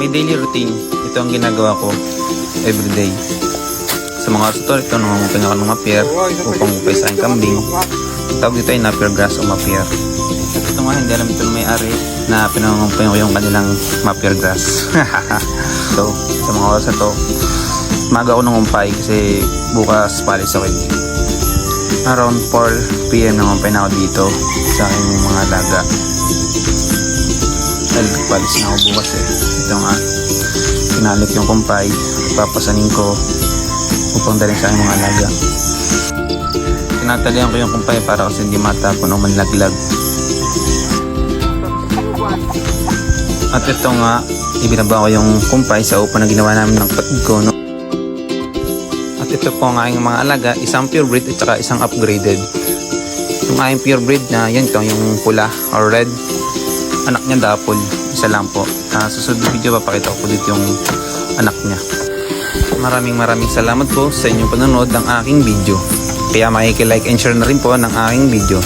may daily routine. Ito ang ginagawa ko everyday. Sa mga oras ito, nangungumpay ako ng mapier upang upay sa aking kambing. Tawag dito ay napier grass o mapier. At ito nga, hindi alam ito ng may-ari na pinangungumpay ko yung kanilang mapier grass. So, sa mga oras ito, maga ako nangumpay kasi bukas palis ako. Around 4 PM nangumpay na ako dito sa aking mga alaga. Dahil palis na ako bukas Ito nga, pinalik yung kumpay, papasanin ko upang dalhin sa aking mga alaga. Tinatalian ko yung kumpay para kasi hindi matapon o manlaglag. At ito nga, ibinaba ko yung kumpay sa upa na ginawa namin ng kapatid ko. At ito po ang aking mga alaga, isang purebred at saka isang upgraded. Yung aking purebred na yan, ito yung pula or red. Anak niya dapol, isa lang po. Sa susunod video papakita ko po dito yung anak niya. Maraming salamat po sa inyong panonood ng aking video. Kaya makikilike and share na rin po ng aking video.